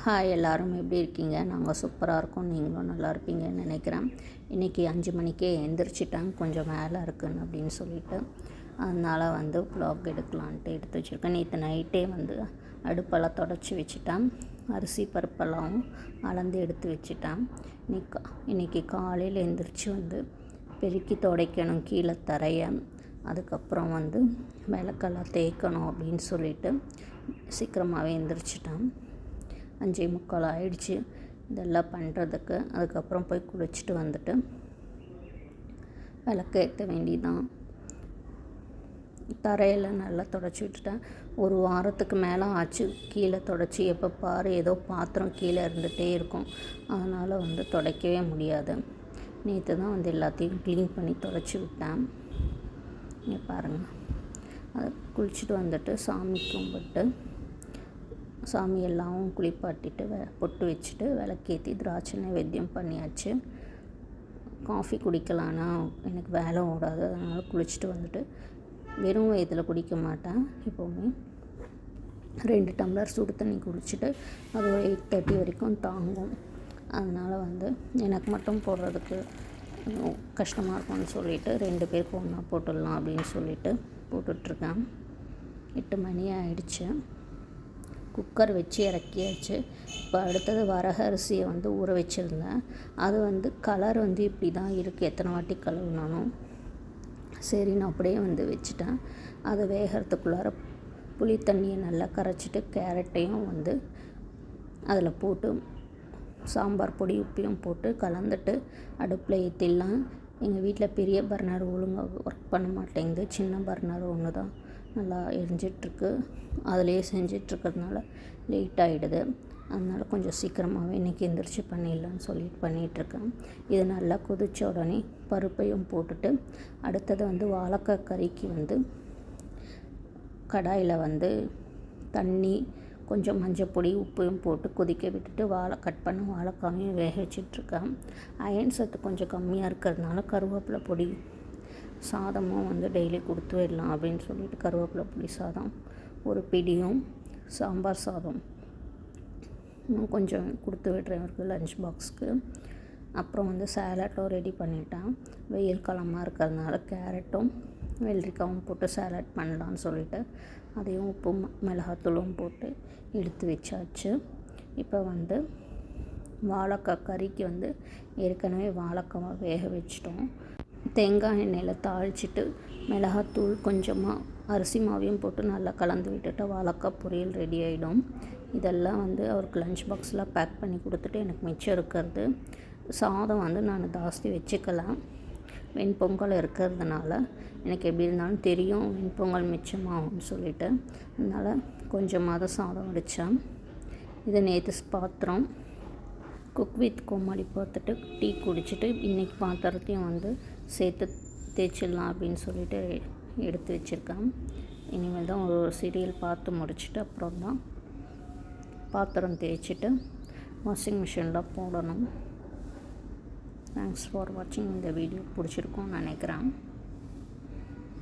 Hi எல்லோரும் எப்படி இருக்கீங்க? நாங்கள் சூப்பராக இருக்கோம். நீங்களும் நல்லா இருப்பீங்கன்னு நினைக்கிறேன். இன்றைக்கி 5 மணிக்கே எழுந்திரிச்சிட்டாங்க, கொஞ்சம் வேலை இருக்குன்னு அப்படின்னு சொல்லிட்டு. அதனால் வ்ளாக் எடுக்கலான்ட்டு எடுத்து வச்சுருக்கேன். நேற்று நைட்டே அடுப்பெல்லாம் தொடச்சி வச்சுட்டேன். அரிசி பருப்பெல்லாம் அளந்து எடுத்து வச்சுட்டேன். இன்றைக்கி காலையில் எழுந்திரிச்சு பெருக்கி துடைக்கணும் கீழே தரைய. அதுக்கப்புறம் விளக்கெல்லாம் தேய்க்கணும் அப்படின்னு சொல்லிட்டு சீக்கிரமாகவே எழுந்திரிச்சிட்டேன். 5:45 ஆயிடுச்சு இதெல்லாம் பண்ணுறதுக்கு. அதுக்கப்புறம் போய் குளிச்சுட்டு வந்துட்டு விளக்கு ஏற்ற வேண்டியதான். தரையில் நல்லா தொடச்சி விட்டுட்டேன். ஒரு வாரத்துக்கு மேலே ஆச்சு கீழே தொடச்சி. எப்போ பாரு ஏதோ பாத்திரம் கீழே இருந்துகிட்டே இருக்கும். அதனால் துடைக்கவே முடியாது. நேற்று தான் எல்லாத்தையும் க்ளீன் பண்ணி தொடச்சி விட்டேன். இங்கே பாருங்கள். அதை குளிச்சுட்டு வந்துட்டு சாமி கும்பிட்டு சாமி எல்லாம் குளிப்பாட்டிட்டு பொட்டு வச்சுட்டு விளக்கேற்றி திராட்சை நைவேத்தியம் பண்ணியாச்சு. காஃபி குடிக்கலான்னா எனக்கு வேலை ஓடாது. அதனால் குளிச்சுட்டு வந்துட்டு வெறும் வயிற்றில் குடிக்க மாட்டேன். எப்போவுமே 2 டம்ளர் சுடு தண்ணி குடிச்சிட்டு அது ஒரு 8:30 வரைக்கும் தாங்கும். அதனால் எனக்கு மட்டும் போடுறதுக்கு கஷ்டமாக இருக்கும்னு சொல்லிவிட்டு 2 பேருக்கு ஒன்றா போட்டுடலாம் அப்படின்னு சொல்லிட்டு போட்டுட்ருக்கேன். 8 மணி ஆயிடுச்சு. குக்கர் வச்சு இறக்கியாச்சு. இப்போ அடுத்தது வரகு அரிசியை ஊற வச்சுருந்தேன். அது கலர் இப்படி தான் இருக்குது. எத்தனை வாட்டி கழுவுனாலும் சரி நான் அப்படியே வச்சுட்டேன். அதை வேகிறதுக்குள்ளார புளி தண்ணியை நல்லா கரைச்சிட்டு கேரட்டையும் அதில் போட்டு சாம்பார் பொடி உப்பையும் போட்டு கலந்துட்டு அடுப்பில் ஏற்றிடலாம். எங்கள் வீட்டில் பெரிய பர்னர் ஒழுங்காக ஒர்க் பண்ண மாட்டேங்குது. சின்ன பர்னர் ஒன்று தான் நல்லா எரிஞ்சிட்ருக்கு. அதிலே செஞ்சிட்ருக்கிறதுனால லேட் ஆகிடுது. அதனால் கொஞ்சம் சீக்கிரமாகவே இன்றைக்கி எந்திரிச்சு பண்ணிடலான்னு சொல்லிட்டு பண்ணிகிட்ருக்கேன். இது நல்லா கொதித்த உடனே பருப்பையும் போட்டுட்டு அடுத்தது வாழைக்காய் கறிக்கு கடாயில் தண்ணி கொஞ்சம் மஞ்சப்பொடி உப்பையும் போட்டு கொதிக்க விட்டுட்டு கட் பண்ண வாழைக்காயும் வேக வச்சிட்ருக்கேன். அயன் சத்து கொஞ்சம் கம்மியாக இருக்கிறதுனால கருவேப்பிலை பொடி சாதமும் டெய்லி கொடுத்து விடலாம் அப்படின்னு சொல்லிட்டு கருவேப்பிலை பொடி சாதம் ஒரு பிடியும் சாம்பார் சாதம் இன்னும் கொஞ்சம் கொடுத்து விடுறேன் அவருக்கு லஞ்ச் பாக்ஸுக்கு. அப்புறம் சேலட்டும் ரெடி பண்ணிட்டேன். வெயில் காலமாக இருக்கிறதுனால கேரட்டும் வெள்ளரிக்காவும் போட்டு சேலட் பண்ணலான்னு சொல்லிட்டு அதையும் உப்பும் மிளகாத்தூளும் போட்டு எடுத்து வச்சாச்சு. இப்போ வாழைக்காய் கறிக்கு ஏற்கனவே வாழைக்காவை வேக வச்சிட்டோம். தேங்காய் எண்ணெயில் தாளிச்சிட்டு மிளகாத்தூள் கொஞ்சமாக அரிசி மாவையும் போட்டு நல்லா கலந்து விட்டுட்டு வாழைக்காய் பொரியல் ரெடி ஆகிடும். இதெல்லாம் அவருக்கு லஞ்ச் பாக்ஸில் பேக் பண்ணி கொடுத்துட்டு எனக்கு மிச்சம் இருக்கிறது சாதம் நான் ஜாஸ்தி வச்சுக்கலாம். வெண்பொங்கல் இருக்கிறதுனால எனக்கு எப்படி இருந்தாலும் தெரியும் வெண்பொங்கல் மிச்சமாகும்னு சொல்லிட்டு அதனால் கொஞ்சமாக தான் சாதம் வடித்தேன். இது நேற்று பாத்திரம் குக் வித் கோமாளி பார்த்துட்டு டீ குடிச்சிட்டு இன்றைக்கி பாத்திரத்தையும் சேர்த்து தேய்ச்சிடலாம் அப்படின்னு சொல்லிட்டு எடுத்து வச்சுருக்கேன். இனிமேல் தான் ஒரு சீரியல் பார்த்து முடிச்சுட்டு அப்புறம் தான் பாத்திரம் தேய்ச்சிட்டு வாஷிங் மிஷினில் போடணும். தேங்க்ஸ் ஃபார் வாட்சிங். இந்த வீடியோ பிடிச்சிருக்கும்னு நினைக்கிறேன்.